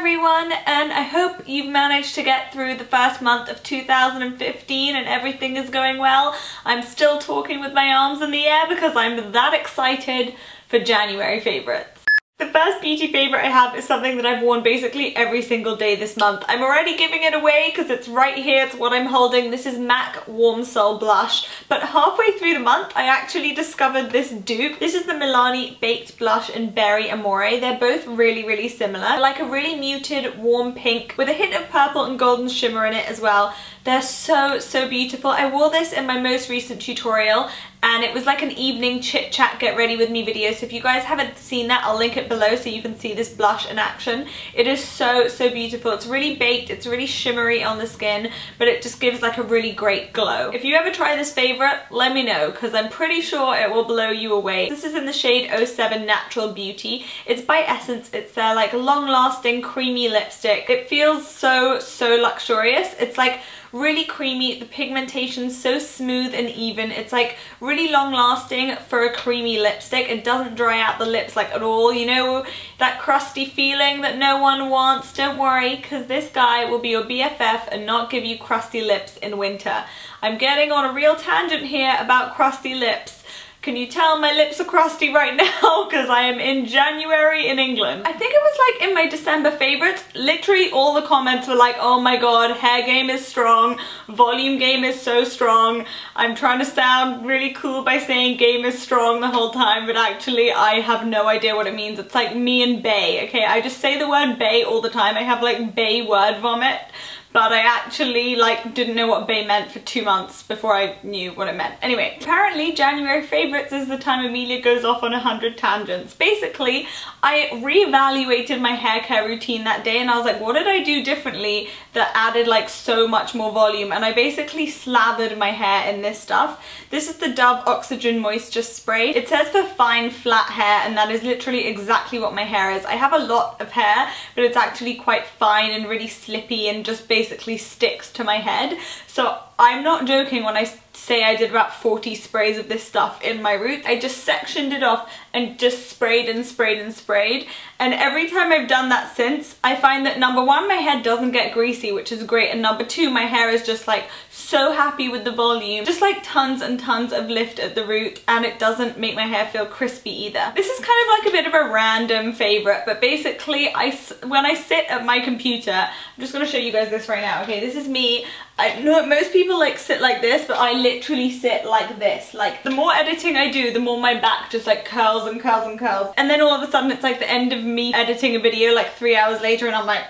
everyone, and I hope you've managed to get through the first month of 2015 and everything is going well. I'm still talking with my arms in the air because I'm that excited for January favourites. The first beauty favourite I have is something that I've worn basically every single day this month. I'm already giving it away because it's right here, it's what I'm holding. This is MAC Warm Soul Blush, but halfway through the month I actually discovered this dupe. This is the Milani Baked Blush in Berry Amore. They're both really similar. Like a really muted warm pink with a hint of purple and golden shimmer in it as well. They're so beautiful. I wore this in my most recent tutorial and it was like an evening chit chat get ready with me video, so if you guys haven't seen that I'll link it below so you can see this blush in action. It is so beautiful. It's really baked, it's really shimmery on the skin, but it just gives like a really great glow. If you ever try this favourite, let me know because I'm pretty sure it will blow you away. This is in the shade 07 Natural Beauty. It's by Essence. It's their like long lasting creamy lipstick. It feels so luxurious. It's like really creamy, the pigmentation's so smooth and even. It's like really long lasting for a creamy lipstick. It doesn't dry out the lips like at all, you know, that crusty feeling that no one wants. Don't worry, because this guy will be your BFF and not give you crusty lips in winter. I'm getting on a real tangent here about crusty lips. Can you tell my lips are crusty right now? Because I am in January in England. I think it was like in my December favourites, literally all the comments were like, oh my god, hair game is strong, volume game is so strong. I'm trying to sound really cool by saying game is strong the whole time, but actually I have no idea what it means. It's like me and bae, okay? I just say the word bae all the time. I have like bae word vomit. But I actually like didn't know what bae meant for 2 months before I knew what it meant. Anyway, apparently January favourites is the time Amelia goes off on 100 tangents. Basically, I reevaluated my hair care routine that day and I was like, what did I do differently that added like so much more volume? And I basically slathered my hair in this stuff. This is the Dove Oxygen Moisture Spray. It says for fine flat hair and that is literally exactly what my hair is. I have a lot of hair, but it's actually quite fine and really slippy and just basically sticks to my head. So I'm not joking when I say I did about 40 sprays of this stuff in my roots. I just sectioned it off and just sprayed and sprayed and sprayed. And every time I've done that since, I find that number one, my hair doesn't get greasy, which is great. And number two, my hair is just like so happy with the volume. Just like tons and tons of lift at the root, and it doesn't make my hair feel crispy either. This is kind of like a bit of a random favourite, but basically when I sit at my computer, I'm just gonna show you guys this right now. Okay, this is me. I know most people like sit like this, but I literally sit like this. Like the more editing I do, the more my back just like curls and curls and curls. And then all of a sudden it's like the end of me editing a video like 3 hours later and I'm like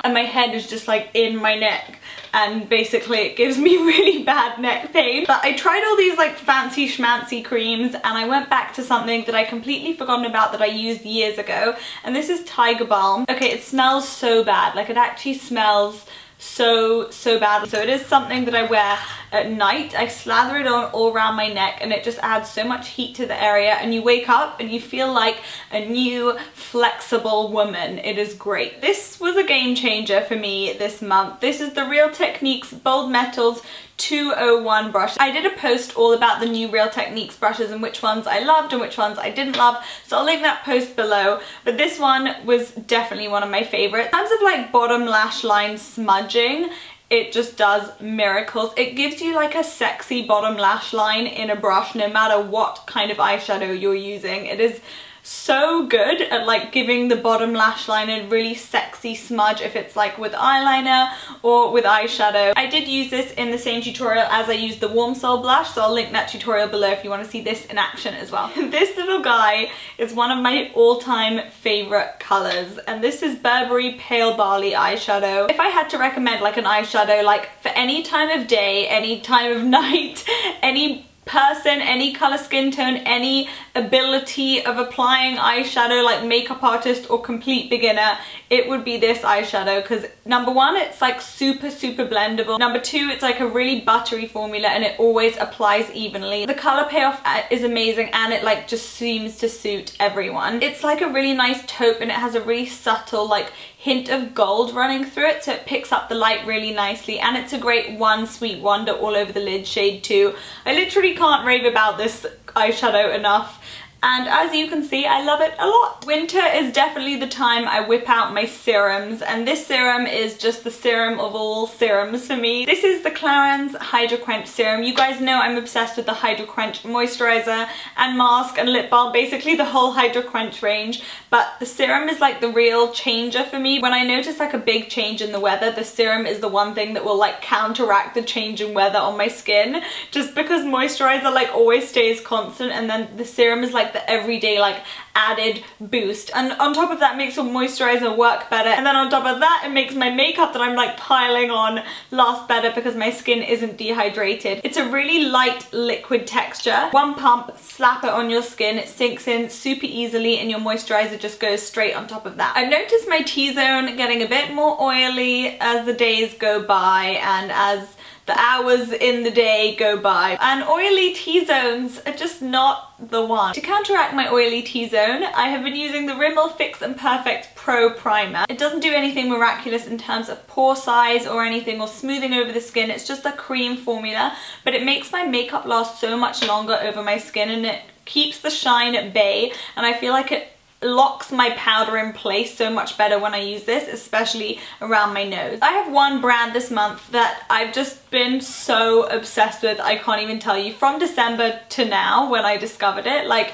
and my head is just like in my neck. And basically it gives me really bad neck pain. But I tried all these like fancy schmancy creams and I went back to something that I completely forgotten about that I used years ago. And this is Tiger Balm. Okay, it smells so bad. Like it actually smells so bad. So it is something that I wear at night. I slather it on all around my neck and it just adds so much heat to the area and you wake up and you feel like a new flexible woman. It is great. This was a game changer for me this month. This is the Real Techniques Bold Metals 201 brush. I did a post all about the new Real Techniques brushes and which ones I loved and which ones I didn't love, so I'll link that post below. But this one was definitely one of my favorites. In terms of like bottom lash line smudging, it just does miracles. It gives you like a sexy bottom lash line in a brush no matter what kind of eyeshadow you're using. It is so good at like giving the bottom lash line a really sexy smudge if it's like with eyeliner or with eyeshadow. I did use this in the same tutorial as I used the Warm Soul blush, so I'll link that tutorial below if you want to see this in action as well. This little guy is one of my all-time favorite colors, and this is Burberry Pale Barley eyeshadow. If I had to recommend like an eyeshadow like for any time of day, any time of night, any person, any color skin tone, any ability of applying eyeshadow, like makeup artist or complete beginner, it would be this eyeshadow. Because number one, it's like super blendable. Number two, it's like a really buttery formula and it always applies evenly. The color payoff is amazing and it like just seems to suit everyone. It's like a really nice taupe and it has a really subtle like hint of gold running through it, so it picks up the light really nicely, and it's a great one sweet wonder all over the lid shade too. I literally can't rave about this eyeshadow enough. and as you can see, I love it a lot. Winter is definitely the time I whip out my serums, and this serum is just the serum of all serums for me. This is the Clarins Hydraquench serum. You guys know I'm obsessed with the Hydraquench moisturizer and mask and lip balm, basically the whole Hydraquench range, but the serum is like the real changer for me. When I notice like a big change in the weather, the serum is the one thing that will like counteract the change in weather on my skin, just because moisturizer like always stays constant, and then the serum is like the everyday like added boost, and on top of that makes your moisturizer work better, and then on top of that it makes my makeup that I'm like piling on last better because my skin isn't dehydrated. It's a really light liquid texture. One pump, slap it on your skin, it sinks in super easily, and your moisturizer just goes straight on top of that. I've noticed my T-zone getting a bit more oily as the days go by and as the hours in the day go by, and oily T-zones are just not the one. To counteract my oily T-zone, I have been using the Rimmel Fix and Perfect Pro Primer. It doesn't do anything miraculous in terms of pore size or anything or smoothing over the skin. It's just a cream formula, but it makes my makeup last so much longer over my skin, and it keeps the shine at bay, and I feel like it locks my powder in place so much better when I use this, especially around my nose. I have one brand this month that I've just been so obsessed with, I can't even tell you. From December to now, when I discovered it, like,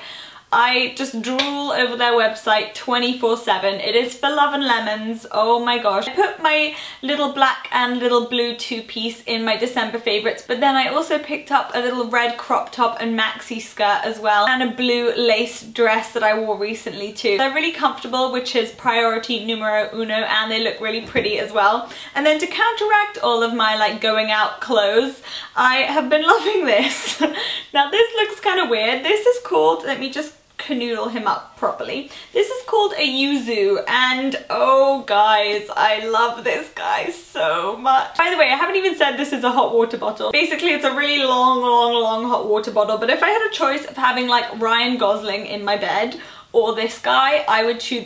I just drool over their website 24/7. It is For Love and Lemons. Oh my gosh. I put my little black and little blue two-piece in my December favorites, but then I also picked up a little red crop top and maxi skirt as well, and a blue lace dress that I wore recently too. They're really comfortable, which is priority numero uno, and they look really pretty as well. And then to counteract all of my like going out clothes, I have been loving this. Now this looks kind of weird. This is called, let me just canoodle him up properly. This is called a yuzu, and oh guys, I love this guy so much. By the way, I haven't even said this is a hot water bottle. Basically it's a really long hot water bottle, but if I had a choice of having like Ryan Gosling in my bed or this guy, I would choose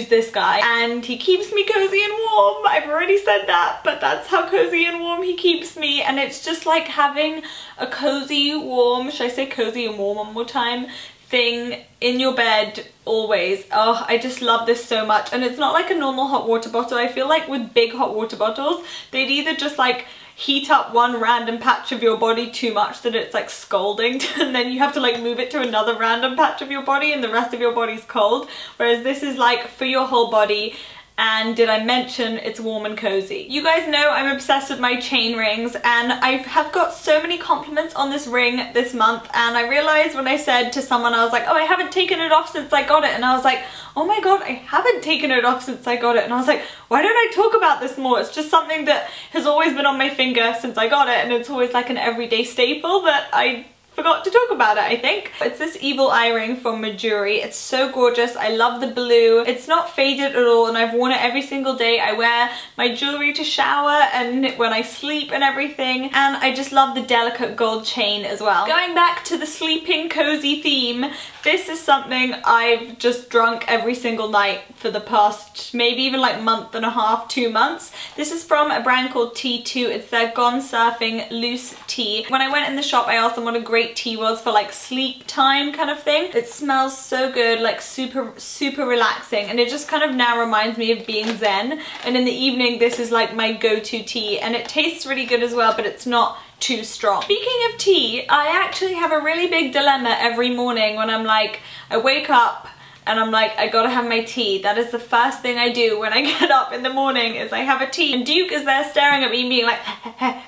this guy, and he keeps me cozy and warm. I've already said that, but that's how cozy and warm he keeps me, and it's just like having a cozy, warm, should I say cozy and warm one more time, thing in your bed always. Oh, I just love this so much. And it's not like a normal hot water bottle. I feel like with big hot water bottles, they'd either just like heat up one random patch of your body too much that it's like scalding, and then you have to like move it to another random patch of your body and the rest of your body's cold, whereas this is like for your whole body. And did I mention it's warm and cozy? You guys know I'm obsessed with my chain rings, and I have got so many compliments on this ring this month, and I realized when I said to someone, I was like, oh, I haven't taken it off since I got it, and I was like, oh my god, I haven't taken it off since I got it, and I was like, why don't I talk about this more? It's just something that has always been on my finger since I got it, and it's always like an everyday staple that I forgot to talk about it, I think. It's this evil eye ring from Mejuri. It's so gorgeous. I love the blue. It's not faded at all, and I've worn it every single day. I wear my jewellery to shower and when I sleep and everything, and I just love the delicate gold chain as well. Going back to the sleeping cozy theme, this is something I've just drunk every single night for the past maybe even like month and a half, 2 months. This is from a brand called T2. It's their Gone Surfing Loose Tea. When I went in the shop, I asked them what a great tea was for like sleep time kind of thing. It smells so good, like super relaxing, and it just kind of now reminds me of being zen, and in the evening this is like my go-to tea, and it tastes really good as well, but it's not too strong. Speaking of tea, I actually have a really big dilemma every morning when I'm like, I wake up and I'm like, I gotta have my tea. That is the first thing I do when I get up in the morning, is I have a tea. And Duke is there staring at me and being like,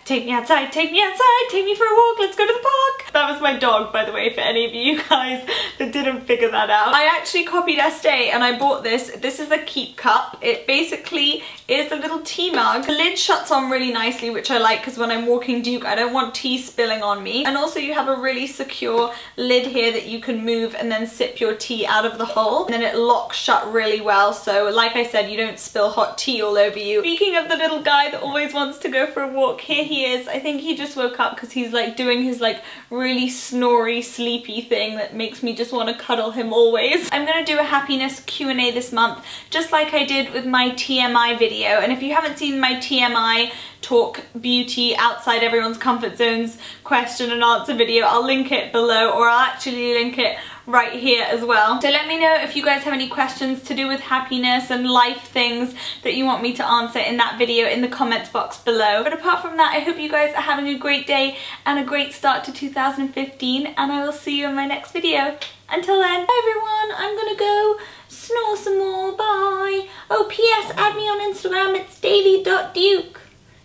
take me outside, take me outside, take me for a walk, let's go to the park. That was my dog, by the way, for any of you guys that didn't figure that out. I actually copied Estee and I bought this. This is a Keep Cup. It basically is a little tea mug. The lid shuts on really nicely, which I like because when I'm walking Duke, I don't want tea spilling on me. And also you have a really secure lid here that you can move and then sip your tea out of the hole. And then it locks shut really well, so like I said, you don't spill hot tea all over you. Speaking of the little guy that always wants to go for a walk, here he is. I think he just woke up because he's like doing his like really snory, sleepy thing that makes me just want to cuddle him always. I'm gonna do a happiness Q&A this month, just like I did with my TMI video. And if you haven't seen my TMI talk beauty outside everyone's comfort zones question and answer video, I'll link it below, or I'll actually link it right here as well. So let me know if you guys have any questions to do with happiness and life things that you want me to answer in that video in the comments box below. But apart from that, I hope you guys are having a great day and a great start to 2015, and I will see you in my next video. Until then, bye everyone, I'm gonna go snore some more, bye. Oh, P.S. add me on Instagram, it's daily.duke.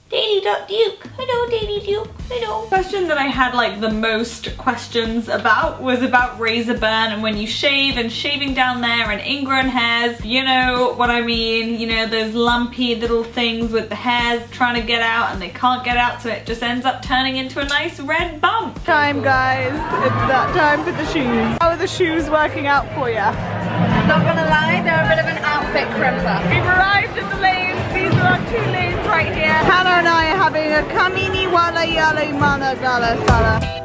Daily.duke. Hello, Daily Duke. Hello. Question that I had like the most questions about was about razor burn and when you shave and shaving down there and ingrown hairs. You know what I mean? You know, those lumpy little things with the hairs trying to get out and they can't get out, so it just ends up turning into a nice red bump. Time, guys. It's that time for the shoes. How are the shoes working out for you? Not gonna lie, they're a bit of an outfit crimper. We've arrived at the lanes. These are our 2 lanes right here. Hannah and I are having a kamini wala yala mana gala sala.